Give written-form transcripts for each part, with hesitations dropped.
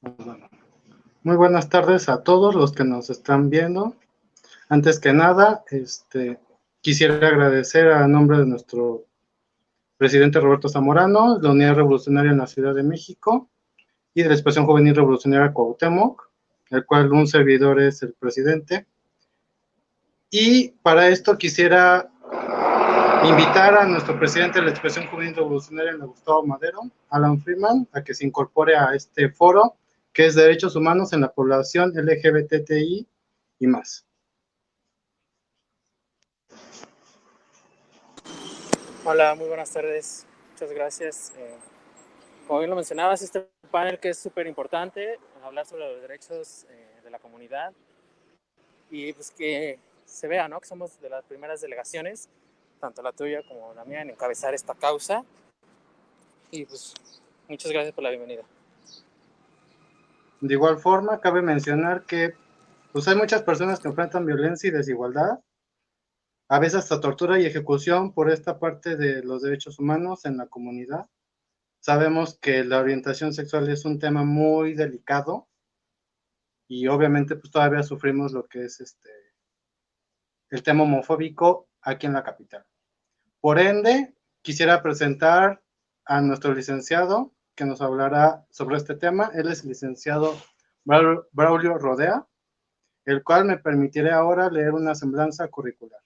Bueno, muy buenas tardes a todos los que nos están viendo. Antes que nada, quisiera agradecer a nombre de nuestro presidente Roberto Zamorano, la Unidad Revolucionaria en la Ciudad de México y de la Expresión Juvenil Revolucionaria Cuauhtémoc, el cual un servidor es el presidente. Y para esto quisiera invitar a nuestro presidente de la Expresión Juvenil Revolucionaria, Gustavo Madero, Alan Freeman, a que se incorpore a este foro que es Derechos Humanos en la Población LGBTI y más. Hola, muy buenas tardes. Muchas gracias. Como bien lo mencionabas, este panel que es súper importante, hablar sobre los derechos de la comunidad y pues que se vea, ¿no? Que somos de las primeras delegaciones, tanto la tuya como la mía, en encabezar esta causa. Y pues muchas gracias por la bienvenida. De igual forma, cabe mencionar que pues hay muchas personas que enfrentan violencia y desigualdad, a veces hasta tortura y ejecución por esta parte de los derechos humanos en la comunidad. Sabemos que la orientación sexual es un tema muy delicado y obviamente pues todavía sufrimos lo que es el tema homofóbico aquí en la capital. Por ende, quisiera presentar a nuestro licenciado que nos hablará sobre este tema. Él es el licenciado Braulio Rodea, el cual me permitirá ahora leer una semblanza curricular.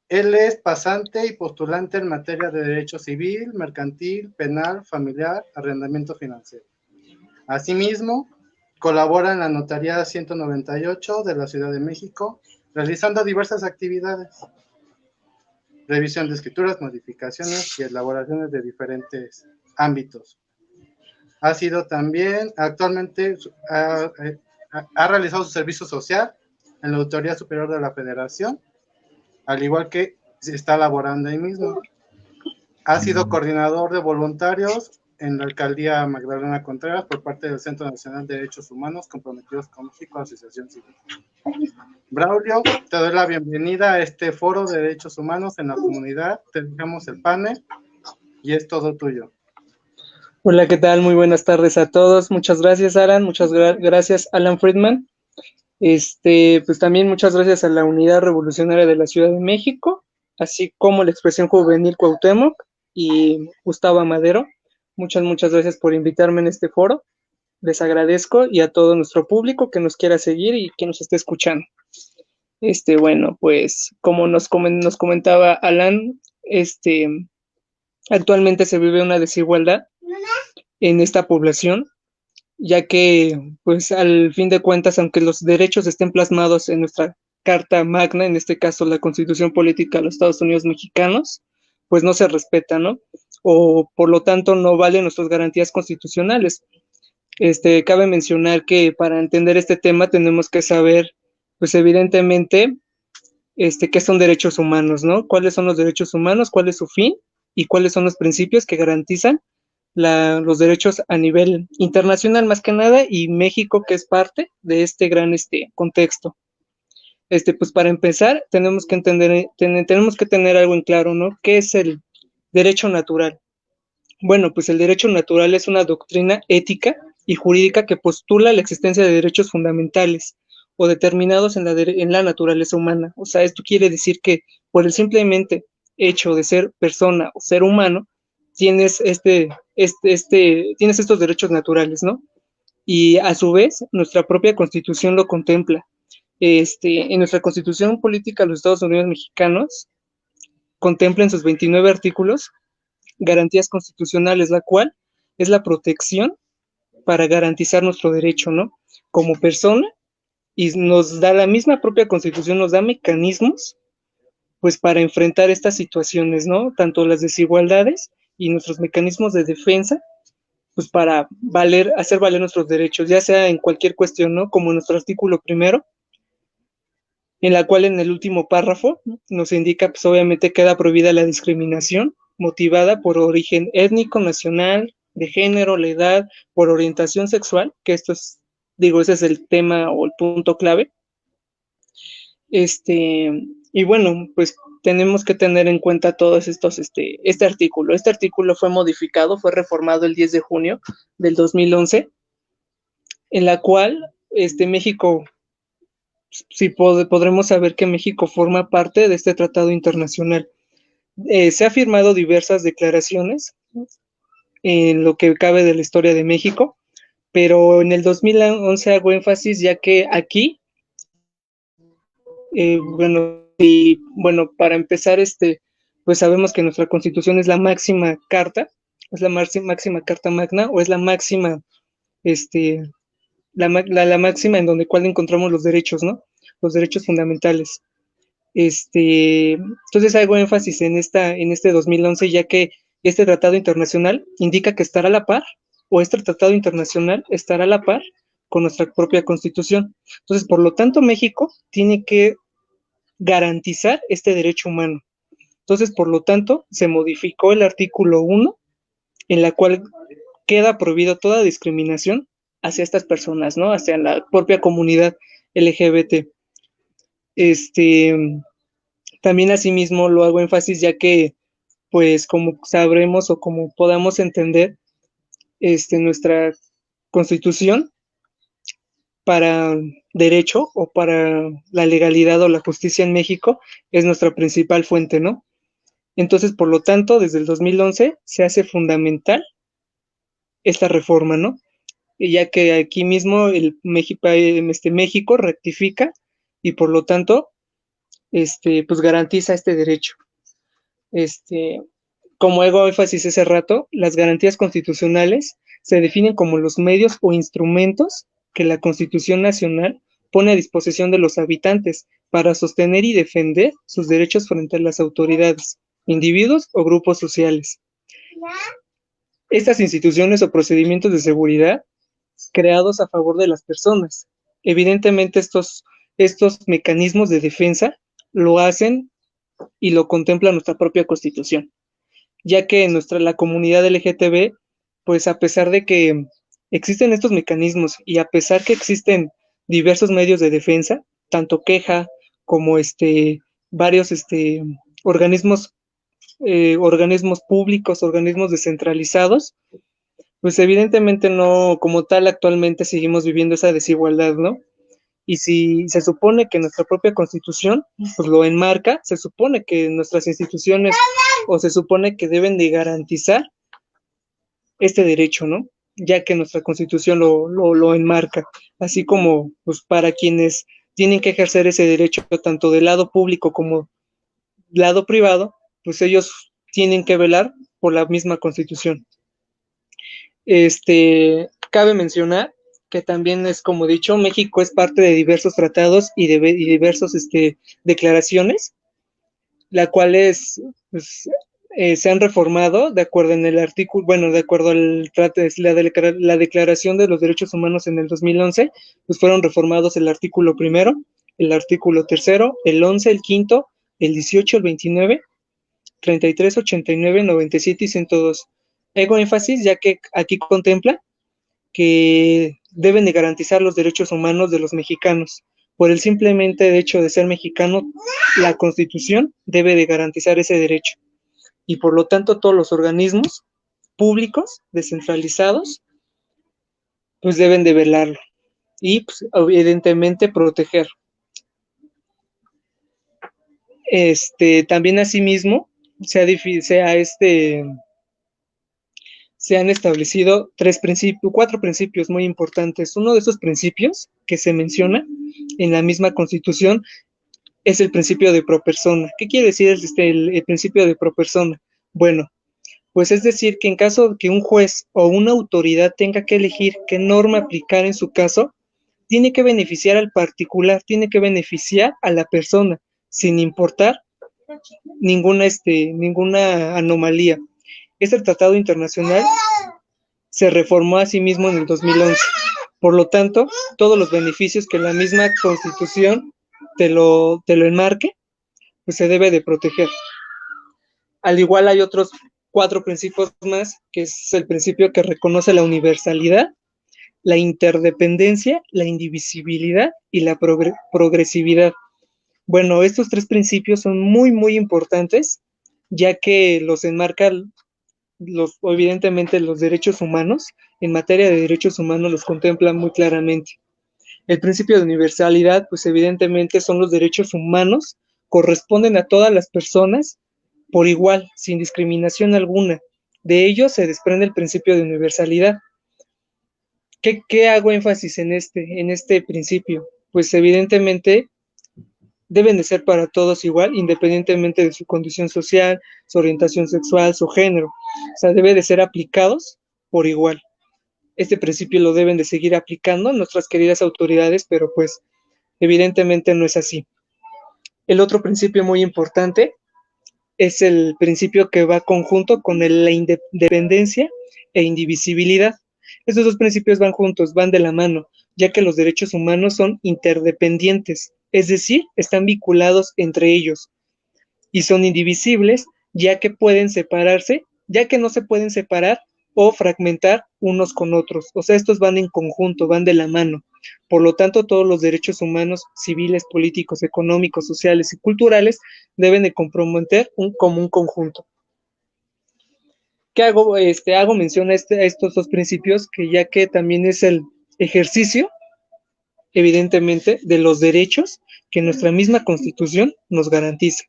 Él es pasante y postulante en materia de derecho civil, mercantil, penal, familiar, arrendamiento financiero. Asimismo, colabora en la Notaría 198 de la Ciudad de México, realizando diversas actividades, revisión de escrituras, modificaciones y elaboraciones de diferentes ámbitos. Ha sido también, actualmente, ha realizado su servicio social en la Auditoría Superior de la Federación, al igual que está laborando ahí mismo. Ha sido coordinador de voluntarios en la Alcaldía Magdalena Contreras por parte del Centro Nacional de Derechos Humanos Comprometidos con México, Asociación Civil. Braulio, te doy la bienvenida a este foro de derechos humanos en la comunidad. Te dejamos el panel y es todo tuyo. Hola, ¿qué tal? Muy buenas tardes a todos. Muchas gracias, Alan. Muchas gracias, Alan Freeman. Pues también muchas gracias a la Unidad Revolucionaria de la Ciudad de México, así como la Expresión Juvenil Cuauhtémoc y Gustavo Madero. Muchas gracias por invitarme en este foro. Les agradezco y a todo nuestro público que nos quiera seguir y que nos esté escuchando. Bueno, pues como nos comentaba Alan, actualmente se vive una desigualdad en esta población, ya que, pues, al fin de cuentas, aunque los derechos estén plasmados en nuestra Carta Magna, en este caso la Constitución Política de los Estados Unidos Mexicanos, pues no se respeta, ¿no? O por lo tanto no valen nuestras garantías constitucionales. Cabe mencionar que para entender este tema tenemos que saber, pues evidentemente, qué son derechos humanos, ¿no? ¿Cuáles son los derechos humanos? ¿Cuál es su fin? ¿Y cuáles son los principios que garantizan los derechos a nivel internacional más que nada, y México, que es parte de este gran contexto? Pues para empezar tenemos que tener algo en claro, ¿no? ¿Qué es el derecho natural? Bueno, pues el derecho natural es una doctrina ética y jurídica que postula la existencia de derechos fundamentales o determinados en la naturaleza humana. O sea, esto quiere decir que por el simplemente hecho de ser persona o ser humano, tienes tienes estos derechos naturales, ¿no? Y a su vez, nuestra propia Constitución lo contempla. En nuestra Constitución Política de los Estados Unidos Mexicanos, contempla en sus 29 artículos garantías constitucionales, la cual es la protección para garantizar nuestro derecho, ¿no? Como persona, y nos da la misma propia Constitución, nos da mecanismos, pues, para enfrentar estas situaciones, ¿no? Tanto las desigualdades y nuestros mecanismos de defensa, pues para hacer valer nuestros derechos, ya sea en cualquier cuestión, ¿no? Como nuestro artículo 1, en la cual en el último párrafo nos indica, pues obviamente queda prohibida la discriminación motivada por origen étnico, nacional, de género, la edad, por orientación sexual, que ese es el tema o el punto clave. Y bueno, pues tenemos que tener en cuenta todos estos, este artículo. Este artículo fue modificado, fue reformado el 10 de junio del 2011, en la cual México, sí podremos saber que México forma parte de este tratado internacional. Se ha firmado diversas declaraciones en lo que cabe de la historia de México, pero en el 2011 hago énfasis ya que aquí, bueno, para empezar, pues sabemos que nuestra Constitución es la máxima carta, es la máxima carta magna, o es la máxima, la máxima en donde cual encontramos los derechos, ¿no? Los derechos fundamentales. Entonces hago énfasis en este 2011, ya que este tratado internacional indica que estará a la par, o este tratado internacional estará a la par con nuestra propia Constitución. Entonces, por lo tanto, México tiene que garantizar este derecho humano. Entonces, por lo tanto, se modificó el artículo 1, en la cual queda prohibido toda discriminación hacia estas personas, ¿no? Hacia la propia comunidad LGBT. También asimismo lo hago énfasis ya que, pues, como sabremos o como podamos entender, nuestra Constitución para derecho o para la legalidad o la justicia en México es nuestra principal fuente, ¿no? Entonces, por lo tanto, desde el 2011 se hace fundamental esta reforma, ¿no? Y ya que aquí mismo México rectifica y por lo tanto, pues garantiza este derecho. Como hago énfasis hace rato, las garantías constitucionales se definen como los medios o instrumentos que la Constitución Nacional pone a disposición de los habitantes para sostener y defender sus derechos frente a las autoridades, individuos o grupos sociales. Estas instituciones o procedimientos de seguridad creados a favor de las personas. Evidentemente estos mecanismos de defensa lo hacen y lo contempla nuestra propia Constitución, ya que la comunidad LGTB, pues a pesar de que existen estos mecanismos y a pesar que existen diversos medios de defensa, tanto queja como varios organismos públicos, organismos descentralizados, pues evidentemente no, como tal, actualmente seguimos viviendo esa desigualdad, ¿no? Y si se supone que nuestra propia Constitución pues lo enmarca, se supone que nuestras instituciones o se supone que deben de garantizar este derecho, ¿no? Ya que nuestra Constitución lo enmarca, así como pues para quienes tienen que ejercer ese derecho tanto del lado público como lado privado, pues ellos tienen que velar por la misma Constitución. Cabe mencionar que también es, como dicho, México es parte de diversos tratados y diversos declaraciones, las cuales pues, se han reformado de acuerdo en el artículo, bueno, de acuerdo al la Declaración de los Derechos Humanos en el 2011, pues fueron reformados el artículo 1, el artículo 3, el 11, el 5, el 18, el 29, 33, 89, 97 y 102. Hago énfasis ya que aquí contempla que deben de garantizar los derechos humanos de los mexicanos. Por el simplemente hecho de ser mexicano, la Constitución debe de garantizar ese derecho. Y por lo tanto, todos los organismos públicos descentralizados, pues deben de velarlo. Y pues, evidentemente proteger. También asimismo, se han establecido 4 principios muy importantes. Uno de esos principios que se menciona en la misma Constitución es el principio de pro persona. ¿Qué quiere decir el principio de pro persona? Bueno, pues es decir que en caso de que un juez o una autoridad tenga que elegir qué norma aplicar en su caso, tiene que beneficiar al particular, tiene que beneficiar a la persona, sin importar ninguna anomalía. Este tratado internacional se reformó a sí mismo en el 2011. Por lo tanto, todos los beneficios que la misma Constitución te lo enmarque, pues se debe de proteger. Al igual hay otros 4 principios más, que es el principio que reconoce la universalidad, la interdependencia, la indivisibilidad y la progresividad. Bueno, estos 3 principios son muy, muy importantes, ya que los enmarcan evidentemente los derechos humanos, en materia de derechos humanos los contemplan muy claramente. El principio de universalidad, pues evidentemente son los derechos humanos, corresponden a todas las personas por igual, sin discriminación alguna. De ello se desprende el principio de universalidad. ¿Qué hago énfasis en este principio? Pues evidentemente deben de ser para todos igual, independientemente de su condición social, su orientación sexual, su género. O sea, debe de ser aplicados por igual. Este principio lo deben de seguir aplicando nuestras queridas autoridades, pero pues evidentemente no es así. El otro principio muy importante es el principio que va conjunto con la independencia e indivisibilidad. Estos dos principios van juntos, van de la mano, ya que los derechos humanos son interdependientes, es decir, están vinculados entre ellos y son indivisibles, ya que pueden separarse, ya que no se pueden separar o fragmentar unos con otros. O sea, estos van en conjunto, van de la mano. Por lo tanto, todos los derechos humanos, civiles, políticos, económicos, sociales y culturales deben de comprometer como un conjunto. ¿Qué hago? Hago mención a estos dos principios, que ya que también es el ejercicio, evidentemente, de los derechos que nuestra misma Constitución nos garantiza.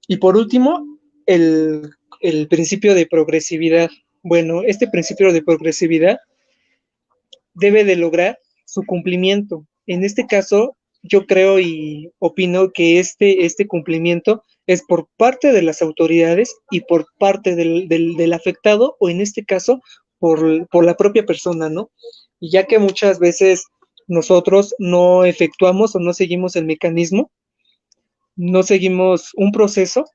Y por último, el principio de progresividad. Bueno, este principio de progresividad debe de lograr su cumplimiento. En este caso, yo creo y opino que este cumplimiento es por parte de las autoridades y por parte del afectado, o en este caso, por la propia persona, ¿no? Y ya que muchas veces nosotros no efectuamos o no seguimos el mecanismo, no seguimos un proceso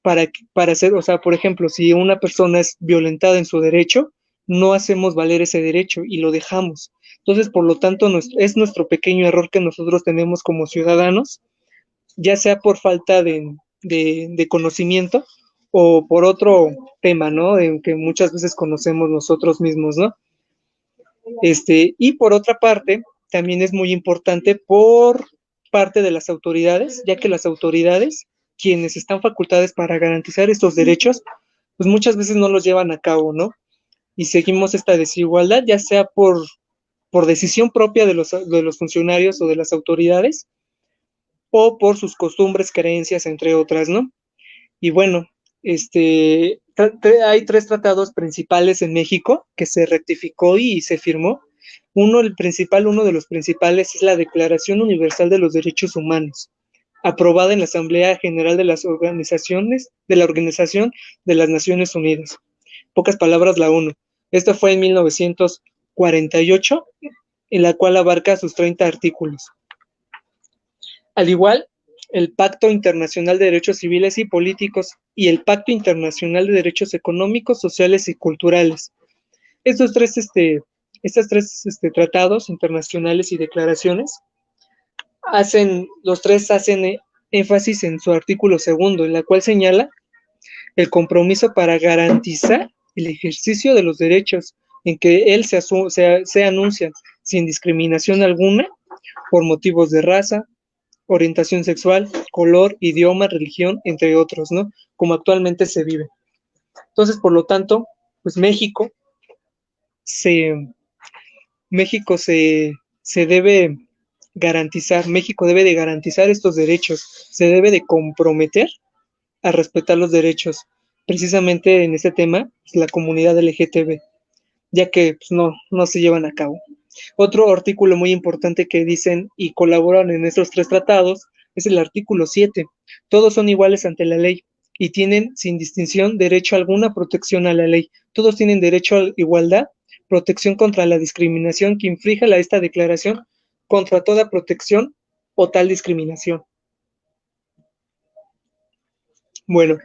para hacer, o sea, por ejemplo, si una persona es violentada en su derecho, no hacemos valer ese derecho y lo dejamos. Entonces, por lo tanto, es nuestro pequeño error que nosotros tenemos como ciudadanos, ya sea por falta de conocimiento o por otro tema, ¿no? Que muchas veces conocemos nosotros mismos, ¿no? Y por otra parte, también es muy importante por parte de las autoridades, ya que las autoridades, quienes están facultadas para garantizar estos derechos, pues muchas veces no los llevan a cabo, ¿no? Y seguimos esta desigualdad, ya sea por decisión propia de los funcionarios o de las autoridades, o por sus costumbres, creencias, entre otras, ¿no? Y bueno, hay 3 tratados principales en México que se rectificó y se firmó. Uno de los principales es la Declaración Universal de los Derechos Humanos, aprobada en la Asamblea General de la Organización de las Naciones Unidas. Pocas palabras, la ONU. Esta fue en 1948, en la cual abarca sus 30 artículos. Al igual, el Pacto Internacional de Derechos Civiles y Políticos y el Pacto Internacional de Derechos Económicos, Sociales y Culturales. Estos tres tratados internacionales y declaraciones los tres hacen énfasis en su artículo 2, en la cual señala el compromiso para garantizar el ejercicio de los derechos, en que él se anuncian sin discriminación alguna por motivos de raza, orientación sexual, color, idioma, religión, entre otros, ¿no? Como actualmente se vive. Entonces, por lo tanto, pues México se debe garantizar, México debe de garantizar estos derechos, se debe de comprometer a respetar los derechos, precisamente en este tema, pues, la comunidad LGTB, ya que pues, no se llevan a cabo. Otro artículo muy importante que dicen y colaboran en estos 3 tratados es el artículo 7. Todos son iguales ante la ley y tienen sin distinción derecho a alguna protección a la ley. Todos tienen derecho a igualdad, protección contra la discriminación que infrija esta declaración, contra toda protección o tal discriminación. Bueno,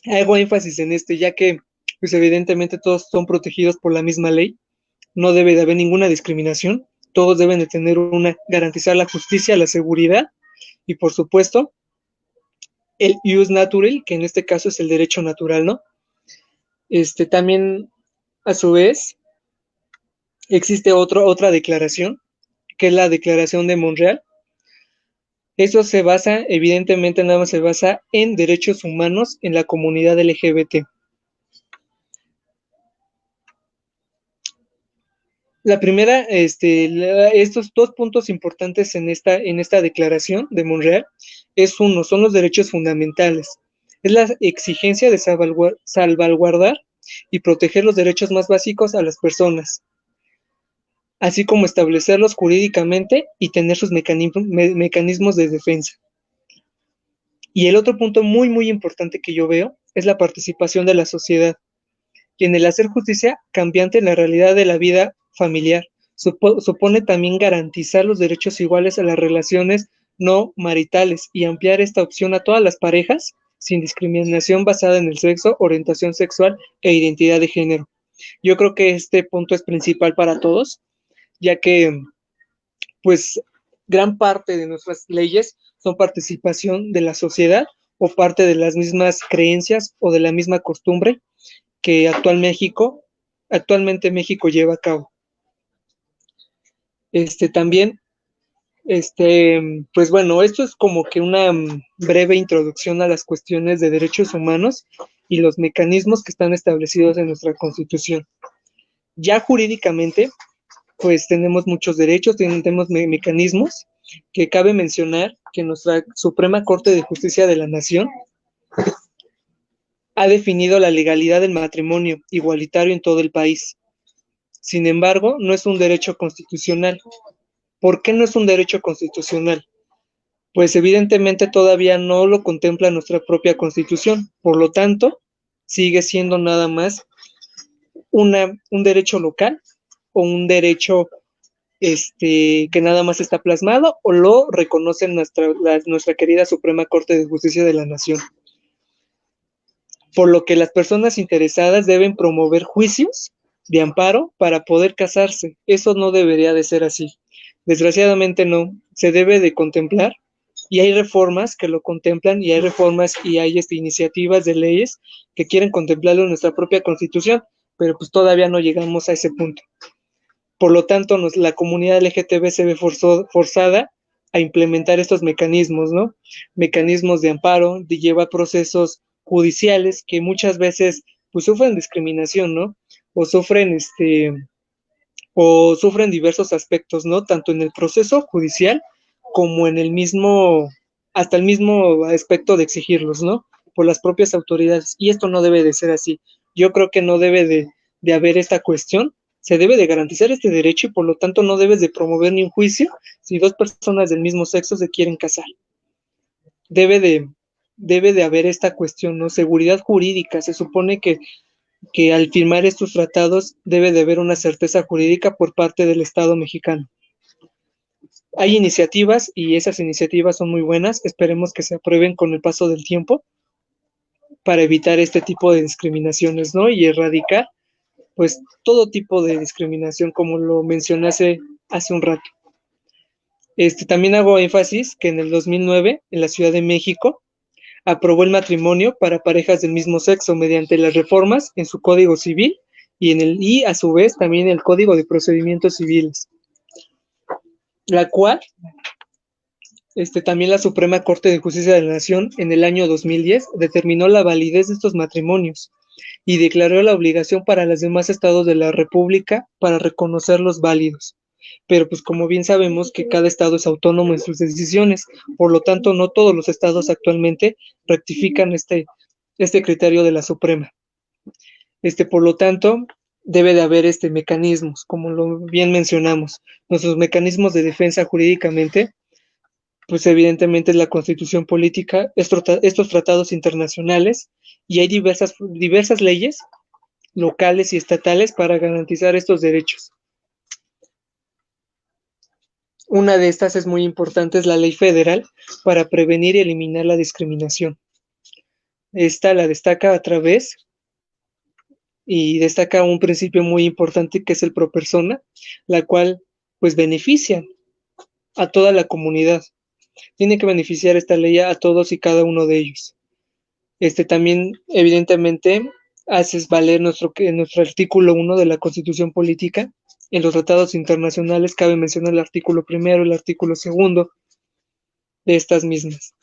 hago énfasis en ya que pues evidentemente todos son protegidos por la misma ley. No debe de haber ninguna discriminación, todos deben de tener garantizar la justicia, la seguridad y por supuesto el ius naturale, que en este caso es el derecho natural, ¿no? También a su vez existe otra declaración, que es la Declaración de Montreal, Eso se basa, evidentemente, nada más se basa en derechos humanos en la comunidad LGBT. La primera, estos dos puntos importantes en esta declaración de Montreal son los derechos fundamentales. Es la exigencia de salvaguardar y proteger los derechos más básicos a las personas, así como establecerlos jurídicamente y tener sus mecanismos de defensa. Y el otro punto muy, muy importante que yo veo es la participación de la sociedad, y en el hacer justicia cambiante en la realidad de la vida familiar. Supone también garantizar los derechos iguales a las relaciones no maritales y ampliar esta opción a todas las parejas sin discriminación basada en el sexo, orientación sexual e identidad de género. Yo creo que este punto es principal para todos, ya que pues gran parte de nuestras leyes son participación de la sociedad o parte de las mismas creencias o de la misma costumbre que actualmente México lleva a cabo. También, pues bueno, esto es como que una breve introducción a las cuestiones de derechos humanos y los mecanismos que están establecidos en nuestra Constitución. Ya jurídicamente, pues tenemos muchos derechos, tenemos mecanismos que cabe mencionar que nuestra Suprema Corte de Justicia de la Nación ha definido la legalidad del matrimonio igualitario en todo el país. Sin embargo, no es un derecho constitucional. ¿Por qué no es un derecho constitucional? Pues evidentemente todavía no lo contempla nuestra propia Constitución. Por lo tanto, sigue siendo nada más un derecho local o un derecho que nada más está plasmado o lo reconoce nuestra querida Suprema Corte de Justicia de la Nación. Por lo que las personas interesadas deben promover juicios de amparo para poder casarse. Eso no debería de ser así. Desgraciadamente no, se debe de contemplar y hay reformas que lo contemplan y hay reformas y hay iniciativas de leyes que quieren contemplarlo en nuestra propia Constitución, pero pues todavía no llegamos a ese punto. Por lo tanto, la comunidad LGTB se ve forzada a implementar estos mecanismos, ¿no? Mecanismos de amparo, de llevar procesos judiciales que muchas veces pues sufren discriminación, ¿no? O sufren diversos aspectos, ¿no? Tanto en el proceso judicial como en hasta el mismo aspecto de exigirlos, ¿no? Por las propias autoridades. Y esto no debe de ser así. Yo creo que no debe de haber esta cuestión. Se debe de garantizar este derecho y por lo tanto no debes de promover ni un juicio si dos personas del mismo sexo se quieren casar. Debe de haber esta cuestión, ¿no? Seguridad jurídica. Se supone que al firmar estos tratados debe de haber una certeza jurídica por parte del Estado mexicano. Hay iniciativas y esas iniciativas son muy buenas, esperemos que se aprueben con el paso del tiempo para evitar este tipo de discriminaciones, ¿no? Y erradicar, pues, todo tipo de discriminación, como lo mencioné hace un rato. También hago énfasis que en el 2009, en la Ciudad de México, aprobó el matrimonio para parejas del mismo sexo mediante las reformas en su Código Civil y a su vez también el Código de Procedimientos Civiles, la cual también la Suprema Corte de Justicia de la Nación en el año 2010 determinó la validez de estos matrimonios y declaró la obligación para los demás estados de la República para reconocerlos válidos. Pero pues como bien sabemos que cada estado es autónomo en sus decisiones, por lo tanto no todos los estados actualmente rectifican este criterio de la Suprema. Por lo tanto, debe de haber mecanismos, como lo bien mencionamos, nuestros mecanismos de defensa jurídicamente, pues evidentemente es la Constitución política, estos tratados internacionales, y hay diversas leyes locales y estatales para garantizar estos derechos. Una de estas es muy importante, es la Ley Federal para prevenir y eliminar la discriminación. Esta la destaca destaca un principio muy importante que es el pro persona, la cual pues beneficia a toda la comunidad. Tiene que beneficiar esta ley a todos y cada uno de ellos. También, evidentemente, haces valer nuestro artículo 1 de la Constitución Política. En los tratados internacionales cabe mencionar el artículo 1, el artículo 2, de estas mismas.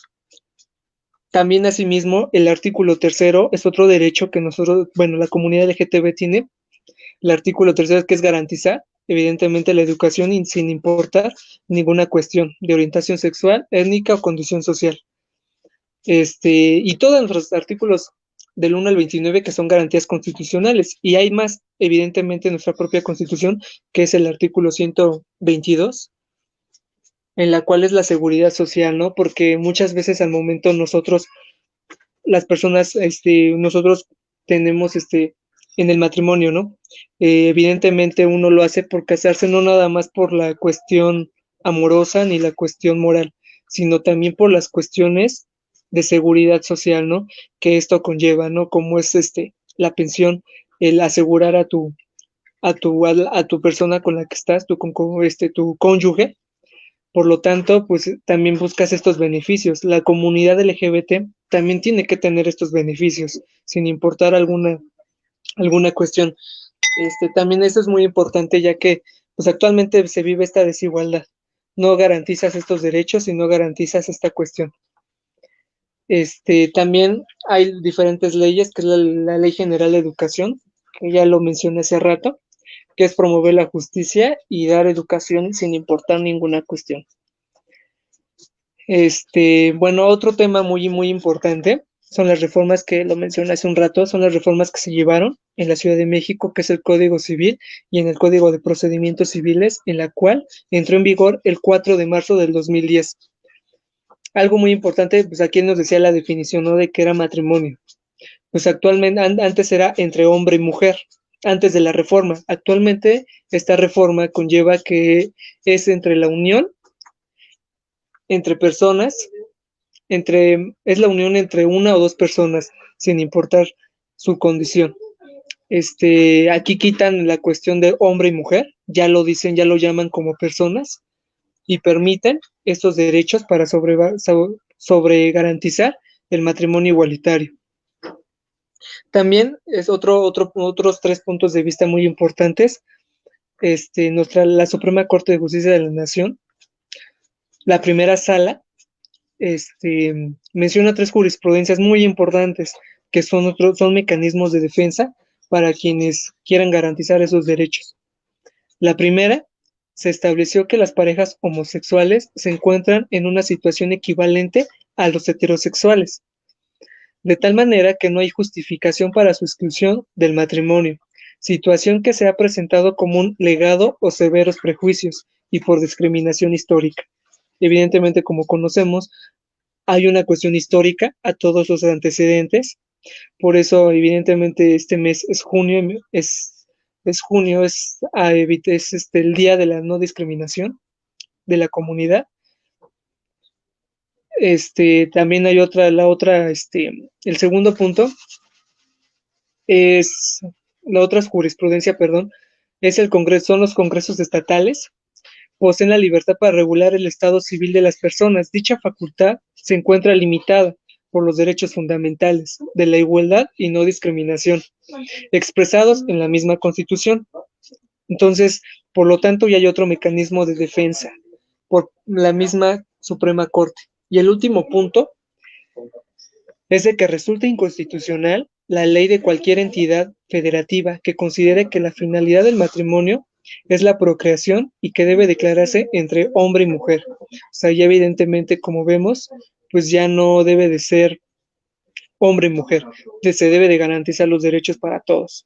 También, asimismo, el artículo tercero es otro derecho que nosotros, bueno, la comunidad LGTB tiene. El artículo tercero, que es garantizar, evidentemente, la educación sin importar ninguna cuestión de orientación sexual, étnica o condición social. Y todos los artículos del 1 al 29 que son garantías constitucionales. Y hay más, evidentemente, en nuestra propia Constitución, que es el artículo 122, en la cual es la seguridad social, ¿no? Porque muchas veces al momento nosotros, las personas, nosotros tenemos en el matrimonio, ¿no? Evidentemente uno lo hace por casarse, no nada más por la cuestión amorosa ni la cuestión moral, sino también por las cuestiones de seguridad social, ¿no? Que esto conlleva, ¿no? Como es la pensión, el asegurar a tu persona con la que estás, tu cónyuge. Por lo tanto, pues también buscas estos beneficios. La comunidad LGBT también tiene que tener estos beneficios, sin importar alguna cuestión. También eso es muy importante, ya que pues actualmente se vive esta desigualdad. No garantizas estos derechos y no garantizas esta cuestión. También hay diferentes leyes, que es la Ley General de Educación, que ya lo mencioné hace rato, que es promover la justicia y dar educación sin importar ninguna cuestión. Bueno, otro tema muy, muy importante son las reformas que lo mencioné hace un rato, son las reformas que se llevaron en la Ciudad de México, que es el Código Civil y en el Código de Procedimientos Civiles, en la cual entró en vigor el 4 de marzo del 2010. Algo muy importante, pues aquí nos decía la definición, ¿no? De qué era matrimonio. Pues actualmente, antes era entre hombre y mujer, antes de la reforma. Actualmente esta reforma conlleva que es entre la unión entre personas, es la unión entre una o dos personas, sin importar su condición. Aquí quitan la cuestión de hombre y mujer, ya lo dicen, ya lo llaman como personas, y permiten estos derechos para sobre garantizar el matrimonio igualitario. También es otros 3 puntos de vista muy importantes. La Suprema Corte de Justicia de la Nación, la primera sala, menciona 3 jurisprudencias muy importantes, que son mecanismos de defensa para quienes quieran garantizar esos derechos. La primera, se estableció que las parejas homosexuales se encuentran en una situación equivalente a los heterosexuales, de tal manera que no hay justificación para su exclusión del matrimonio, situación que se ha presentado como un legado o severos prejuicios y por discriminación histórica. Evidentemente, como conocemos, hay una cuestión histórica a todos los antecedentes, por eso evidentemente este mes es junio, es el día de la no discriminación de la comunidad. También hay el segundo punto es la otra jurisprudencia, perdón, son los congresos estatales, poseen la libertad para regular el estado civil de las personas. Dicha facultad se encuentra limitada por los derechos fundamentales de la igualdad y no discriminación, expresados en la misma Constitución. Entonces, por lo tanto, ya hay otro mecanismo de defensa por la misma Suprema Corte. Y el último punto es de que resulta inconstitucional la ley de cualquier entidad federativa que considere que la finalidad del matrimonio es la procreación y que debe declararse entre hombre y mujer. O sea, ya evidentemente, como vemos, pues ya no debe de ser hombre y mujer, se debe de garantizar los derechos para todos.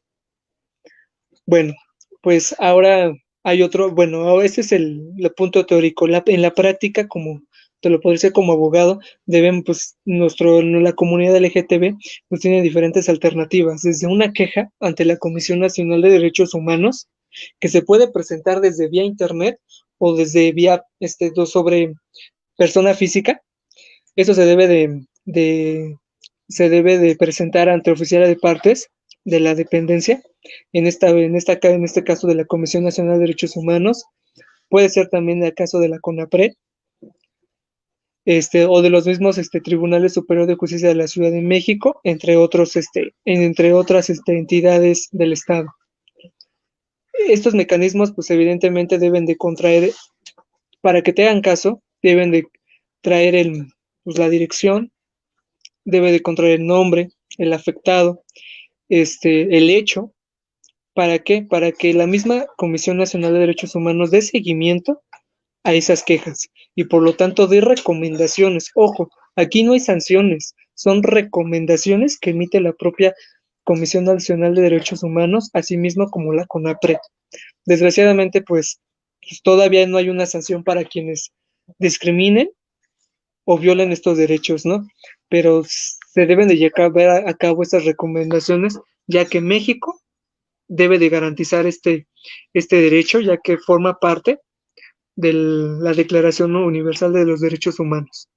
Bueno, pues ahora hay ese es el punto teórico. En la práctica, como te lo podría decir como abogado, pues la comunidad LGTB pues tiene diferentes alternativas, desde una queja ante la Comisión Nacional de Derechos Humanos, que se puede presentar desde vía internet o desde vía sobre persona física. Eso se debe de presentar ante oficial de partes de la dependencia, en este caso de la Comisión Nacional de Derechos Humanos, puede ser también el caso de la CONAPRED, o de los mismos Tribunales Superior de Justicia de la Ciudad de México, entre otras entidades del Estado. Estos mecanismos, pues evidentemente deben de contraer, para que te hagan caso, deben de traer pues, la dirección, debe de contraer el nombre, el afectado, el hecho. ¿Para qué? Para que la misma Comisión Nacional de Derechos Humanos dé seguimiento a esas quejas y por lo tanto dé recomendaciones. Ojo, aquí no hay sanciones, son recomendaciones que emite la propia Comisión Nacional de Derechos Humanos, así mismo como la CONAPRED. Desgraciadamente, pues todavía no hay una sanción para quienes discriminen o violen estos derechos, ¿no? Pero se deben de llevar a cabo estas recomendaciones, ya que México debe de garantizar este derecho, ya que forma parte de la Declaración Universal de los Derechos Humanos.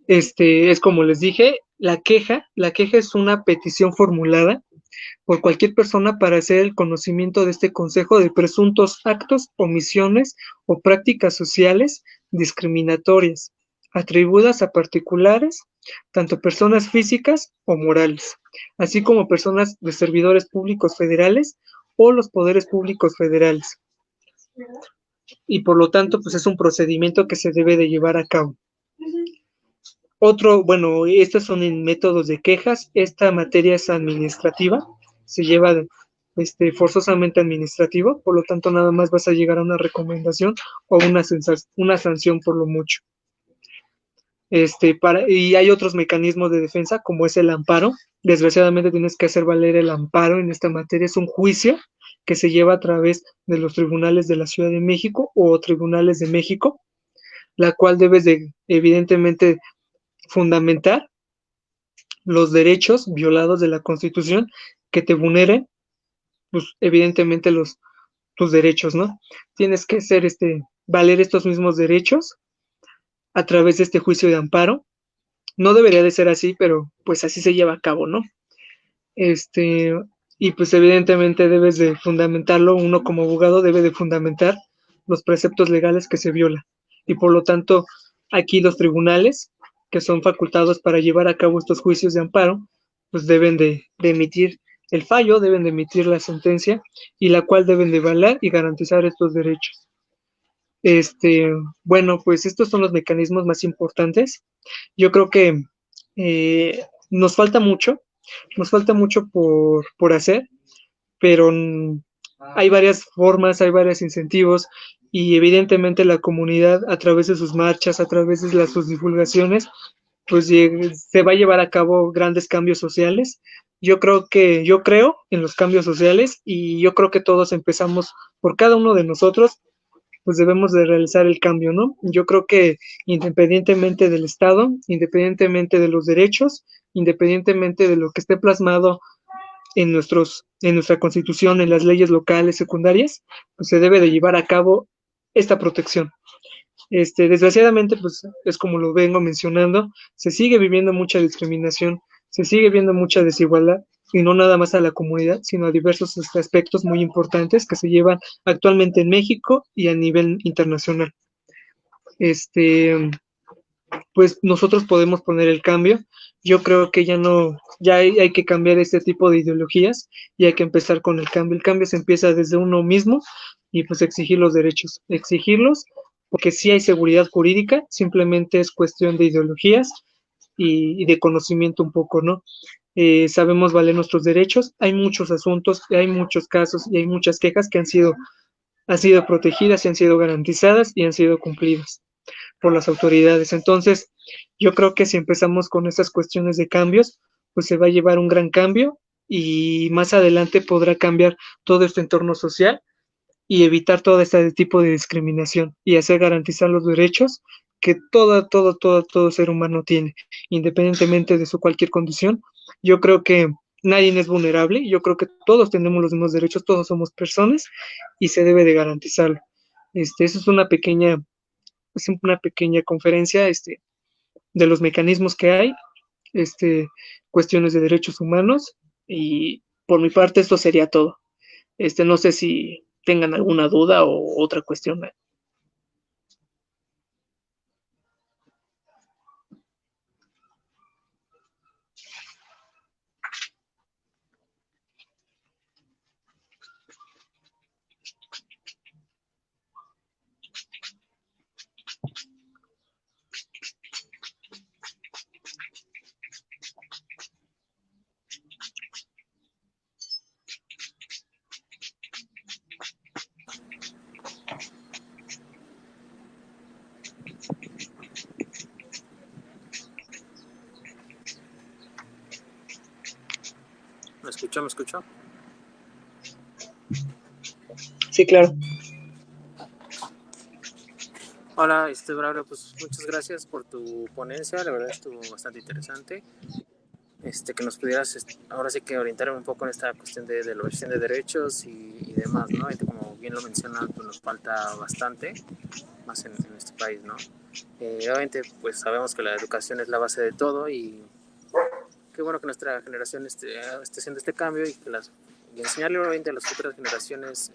Es como les dije, la queja es una petición formulada por cualquier persona para hacer el conocimiento de este consejo de presuntos actos, omisiones o prácticas sociales discriminatorias atribuidas a particulares, tanto personas físicas o morales, así como personas de servidores públicos federales o los poderes públicos federales. Y por lo tanto, pues es un procedimiento que se debe de llevar a cabo. Bueno, estos son en métodos de quejas. Esta materia es administrativa, se lleva forzosamente administrativo, por lo tanto nada más vas a llegar a una recomendación o una sanción por lo mucho. Y hay otros mecanismos de defensa, como es el amparo. Desgraciadamente tienes que hacer valer el amparo en esta materia. Es un juicio que se lleva a través de los tribunales de la Ciudad de México o tribunales de México, la cual debes de, evidentemente, fundamentar los derechos violados de la Constitución que te vulneren, pues evidentemente tus derechos, ¿no? Tienes que hacer valer estos mismos derechos a través de este juicio de amparo. No debería de ser así, pero pues así se lleva a cabo, ¿no? Y pues evidentemente debes de fundamentarlo, uno como abogado debe de fundamentar los preceptos legales que se violan. Y por lo tanto, aquí los tribunales, que son facultados para llevar a cabo estos juicios de amparo, pues deben de emitir el fallo, deben de emitir la sentencia, y la cual deben de valer y garantizar estos derechos. Bueno, pues estos son los mecanismos más importantes. Yo creo que nos falta mucho por hacer, pero hay varias formas, hay varios incentivos y evidentemente la comunidad a través de sus marchas, a través de sus divulgaciones, pues se va a llevar a cabo grandes cambios sociales. Yo creo en los cambios sociales y yo creo que todos empezamos por cada uno de nosotros, pues debemos de realizar el cambio, ¿no? Yo creo que independientemente del Estado, independientemente de los derechos, independientemente de lo que esté plasmado en nuestra Constitución, en las leyes locales, secundarias, pues se debe de llevar a cabo esta protección. Desgraciadamente, pues es como lo vengo mencionando, se sigue viviendo mucha discriminación, se sigue viendo mucha desigualdad, y no nada más a la comunidad, sino a diversos aspectos muy importantes que se llevan actualmente en México y a nivel internacional. Pues nosotros podemos poner el cambio. Yo creo que ya hay que cambiar este tipo de ideologías y hay que empezar con el cambio. El cambio se empieza desde uno mismo y pues exigir los derechos, exigirlos, porque sí hay seguridad jurídica, simplemente es cuestión de ideologías y de conocimiento un poco, ¿no? Sabemos valer nuestros derechos, hay muchos asuntos, hay muchos casos y hay muchas quejas que han sido protegidas y han sido garantizadas y han sido cumplidas por las autoridades. Entonces, yo creo que si empezamos con estas cuestiones de cambios, pues se va a llevar un gran cambio y más adelante podrá cambiar todo este entorno social y evitar todo este tipo de discriminación y hacer garantizar los derechos que todo ser humano tiene, independientemente de su cualquier condición. Yo creo que nadie es vulnerable, yo creo que todos tenemos los mismos derechos, todos somos personas y se debe de garantizarlo. Eso es una pequeña conferencia de los mecanismos que hay, cuestiones de derechos humanos y por mi parte esto sería todo. No sé si tengan alguna duda o otra cuestión. escuchó? ¿Me escuchó? Sí, claro. Hola, Braulio, pues muchas gracias por tu ponencia, la verdad estuvo bastante interesante. Que nos pudieras ahora sí que orientar un poco en esta cuestión de la versión de derechos y demás, ¿no? Y como bien lo mencionas, pues nos falta bastante, más en este país, ¿no? Obviamente, pues sabemos que la educación es la base de todo y qué bueno que nuestra generación esté haciendo este cambio y enseñarle obviamente a las futuras generaciones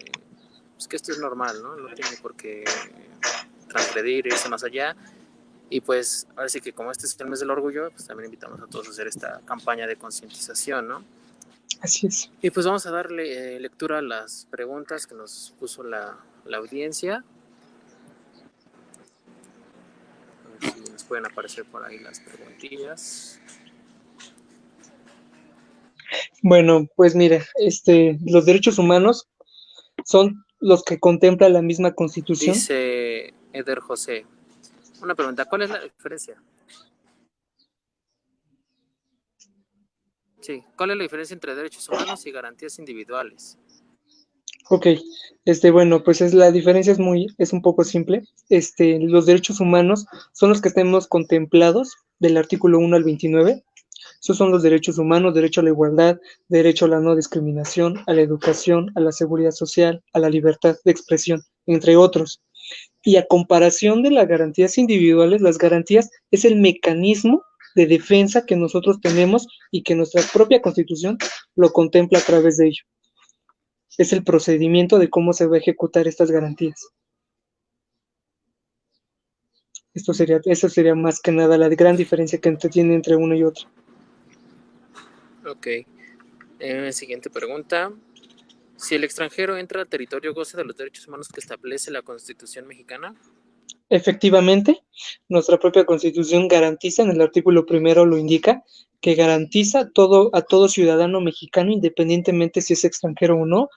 pues que esto es normal, ¿no? No tiene por qué transgredir, irse más allá. Y pues ahora sí que como este es el mes del orgullo, pues también invitamos a todos a hacer esta campaña de concientización, ¿no? Así es. Y pues vamos a darle lectura a las preguntas que nos puso la audiencia. A ver si nos pueden aparecer por ahí las preguntillas. Bueno, pues mira, los derechos humanos son los que contempla la misma Constitución. Dice Eder José, una pregunta, ¿cuál es la diferencia? Sí, ¿cuál es la diferencia entre derechos humanos y garantías individuales? Ok, bueno, pues la diferencia es un poco simple. Los derechos humanos son los que tenemos contemplados del artículo 1 al 29. Esos son los derechos humanos: derecho a la igualdad, derecho a la no discriminación, a la educación, a la seguridad social, a la libertad de expresión, entre otros. Y a comparación de las garantías individuales, las garantías es el mecanismo de defensa que nosotros tenemos y que nuestra propia Constitución lo contempla a través de ello. Es el procedimiento de cómo se va a ejecutar estas garantías. Eso sería más que nada la gran diferencia que tiene entre uno y otro. Ok. Siguiente pregunta. Si el extranjero entra al territorio, ¿goza de los derechos humanos que establece la Constitución mexicana? Efectivamente, nuestra propia Constitución garantiza, en el artículo primero lo indica, que garantiza a todo ciudadano mexicano, independientemente si es extranjero o no,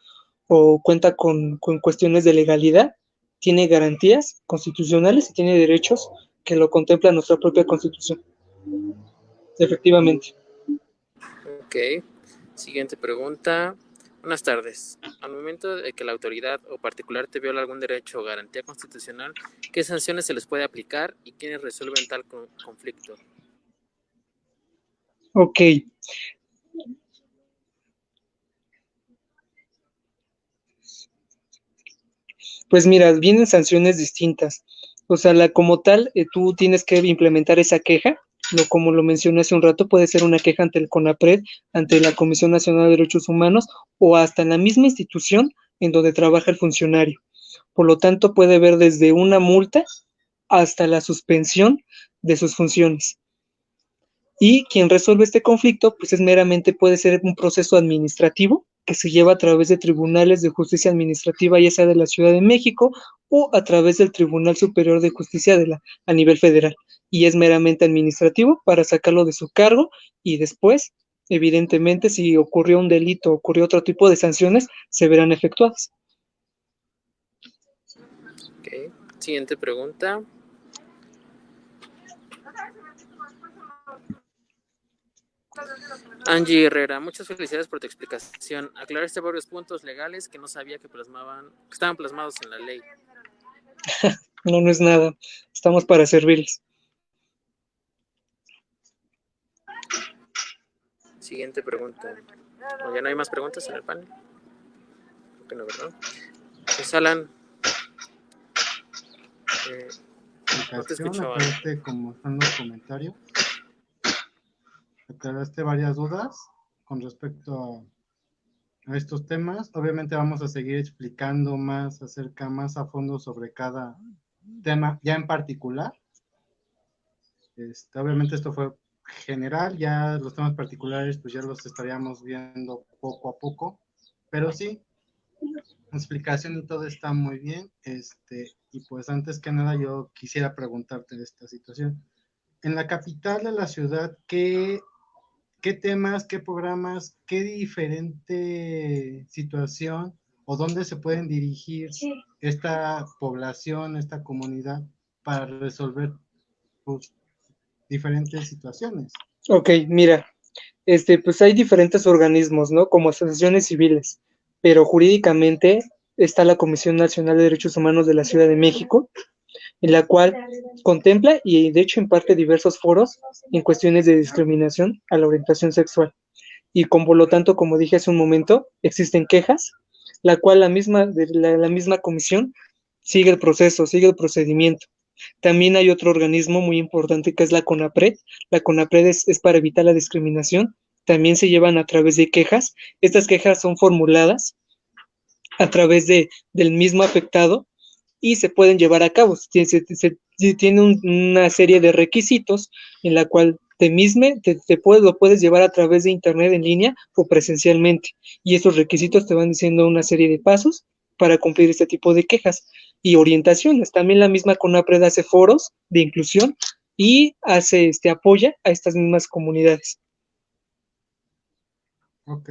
o cuenta con cuestiones de legalidad, tiene garantías constitucionales y tiene derechos que lo contempla nuestra propia Constitución. Efectivamente. Ok. Siguiente pregunta. Buenas tardes. Al momento de que la autoridad o particular te viola algún derecho o garantía constitucional, ¿qué sanciones se les puede aplicar y quiénes resuelven tal conflicto? Ok. Pues mira, vienen sanciones distintas. O sea, como tal, tú tienes que implementar esa queja. Como lo mencioné hace un rato, puede ser una queja ante el CONAPRED, ante la Comisión Nacional de Derechos Humanos o hasta en la misma institución en donde trabaja el funcionario. Por lo tanto, puede haber desde una multa hasta la suspensión de sus funciones. Y quien resuelve este conflicto, pues puede ser un proceso administrativo que se lleva a través de tribunales de justicia administrativa, ya sea de la Ciudad de México o a través del Tribunal Superior de Justicia a nivel federal. Y es meramente administrativo para sacarlo de su cargo y después, evidentemente, si ocurrió un delito, ocurrió otro tipo de sanciones, se verán efectuadas. Ok. Siguiente pregunta. Angie Herrera, muchas felicidades por tu explicación. Aclaraste varios puntos legales que no sabía que estaban plasmados en la ley. No, no es nada. Estamos para servirles. Siguiente pregunta. ¿O ya no hay más preguntas en el panel? Creo que no, ¿verdad? Pues Alan. No te escucho, Alan. Aclaraste como están los comentarios. Aclaraste varias dudas con respecto a estos temas. Obviamente vamos a seguir explicando más más a fondo sobre cada tema ya en particular. Obviamente esto fue general, ya los temas particulares pues ya los estaríamos viendo poco a poco, pero sí, la explicación y todo está muy bien. Y pues antes que nada yo quisiera preguntarte de esta situación. En la capital de la ciudad, ¿qué temas, qué programas, qué diferente situación o dónde se pueden dirigir esta población, esta comunidad para resolver pues, diferentes situaciones? Ok, mira, pues hay diferentes organismos, ¿no? Como asociaciones civiles, pero jurídicamente está la Comisión Nacional de Derechos Humanos de la Ciudad de México, en la cual contempla y de hecho imparte diversos foros en cuestiones de discriminación a la orientación sexual. Y como lo tanto, como dije hace un momento, existen quejas, la cual la misma comisión sigue el proceso, sigue el procedimiento. También hay otro organismo muy importante que es la CONAPRED. La CONAPRED es para evitar la discriminación. También se llevan a través de quejas. Estas quejas son formuladas a través del mismo afectado y se pueden llevar a cabo. Tiene una serie de requisitos en la cual lo puedes llevar a través de internet en línea o presencialmente. Y esos requisitos te van diciendo una serie de pasos para cumplir este tipo de quejas y orientaciones. También la misma CONAPRED hace foros de inclusión y apoya a estas mismas comunidades. Ok.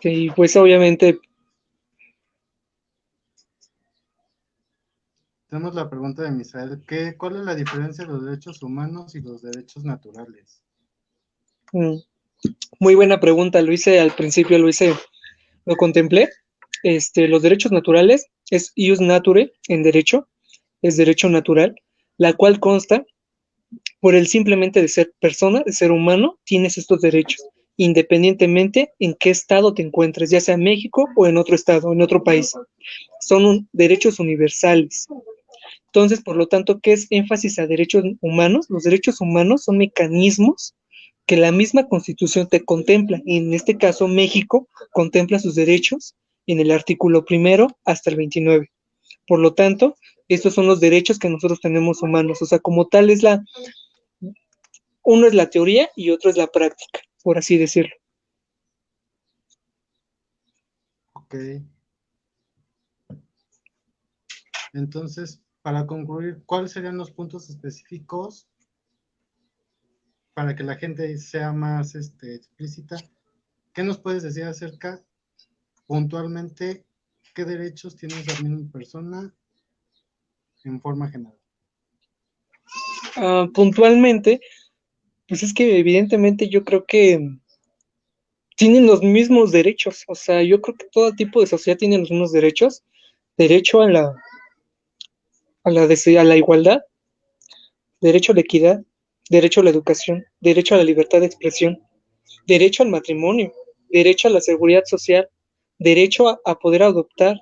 Y pues obviamente Tenemos la pregunta de Misael. ¿Cuál es la diferencia de los derechos humanos y los derechos naturales? Muy buena pregunta, lo hice al principio, lo contemplé. Los derechos naturales es ius nature en derecho, es derecho natural, la cual consta por el simplemente de ser persona, de ser humano, tienes estos derechos, independientemente en qué estado te encuentres, ya sea México o en otro estado, en otro país. Son derechos universales. Entonces, por lo tanto, ¿qué es énfasis a derechos humanos? Los derechos humanos son mecanismos que la misma Constitución te contempla. En este caso, México contempla sus derechos en el artículo 1 hasta el 29. Por lo tanto, estos son los derechos que nosotros tenemos humanos. O sea, como tal uno es la teoría y otro es la práctica, por así decirlo. Ok. Entonces, para concluir, ¿cuáles serían los puntos específicos para que la gente sea más explícita? ¿Qué nos puedes decir acerca puntualmente qué derechos tiene esa misma persona en forma general? Puntualmente, pues es que evidentemente yo creo que tienen los mismos derechos. O sea, yo creo que todo tipo de sociedad tiene los mismos derechos. Derecho a la igualdad, derecho a la equidad, derecho a la educación, derecho a la libertad de expresión, derecho al matrimonio, derecho a la seguridad social, derecho a poder adoptar.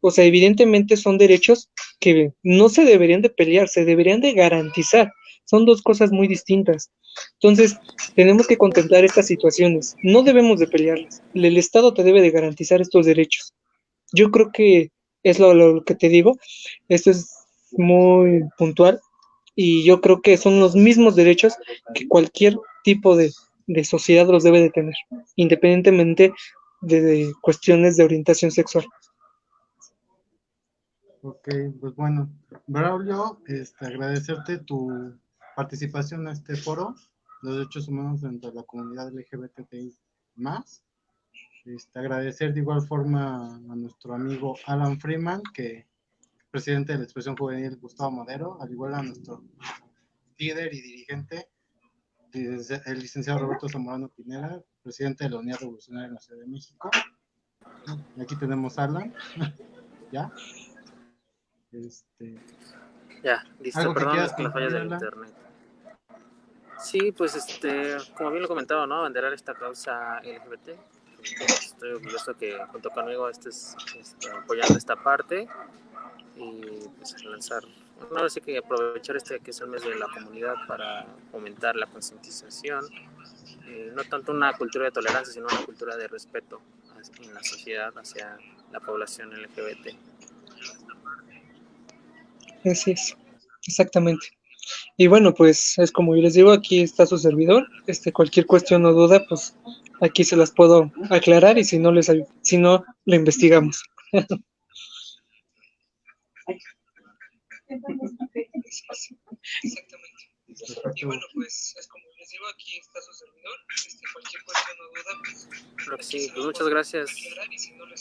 O sea, evidentemente son derechos que no se deberían de pelear, se deberían de garantizar. Son dos cosas muy distintas. Entonces, tenemos que contemplar estas situaciones. No debemos de pelearlas. El Estado te debe de garantizar estos derechos. Yo creo que es lo que te digo. Esto es muy puntual y yo creo que son los mismos derechos que cualquier tipo de sociedad los debe de tener, independientemente de cuestiones de orientación sexual. Ok, pues bueno, Braulio, agradecerte tu participación en este foro, los derechos humanos dentro de la comunidad LGBTI+. Agradecer de igual forma a nuestro amigo Alan Freeman, que presidente de la expresión juvenil Gustavo Madero, al igual a nuestro líder y dirigente, el licenciado Roberto Zamorano Pineda, presidente de la Unidad Revolucionaria de la Ciudad de México. Y aquí tenemos a Alan, ¿ya? Ya, listo, ¿Algo que perdón, quieras es que las fallas concluir, del Alan? internet. Sí, pues como bien lo comentaba, ¿no? Abanderar esta causa LGBT. Estoy orgulloso que junto conmigo estés apoyando esta parte y pues lanzar, bueno, ahora sí que aprovechar que es el mes de la comunidad para fomentar la concientización, no tanto una cultura de tolerancia, sino una cultura de respeto en la sociedad hacia la población LGBT. Así es, exactamente. Y bueno, pues es como yo les digo, aquí está su servidor. Cualquier cuestión o duda, pues aquí se las puedo aclarar y si no, lo investigamos. Exactamente. Y bueno, pues es como les digo, aquí está su servidor. Cualquier cuestión o duda, pues Creo que aquí sí, se pues las muchas puedo gracias. aclarar y si no, lo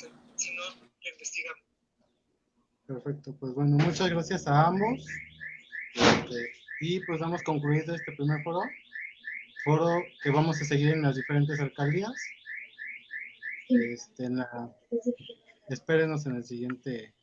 investigamos. Perfecto, pues bueno, muchas gracias a ambos. Y pues damos concluido este primer foro que vamos a seguir en las diferentes alcaldías. Espérenos en el siguiente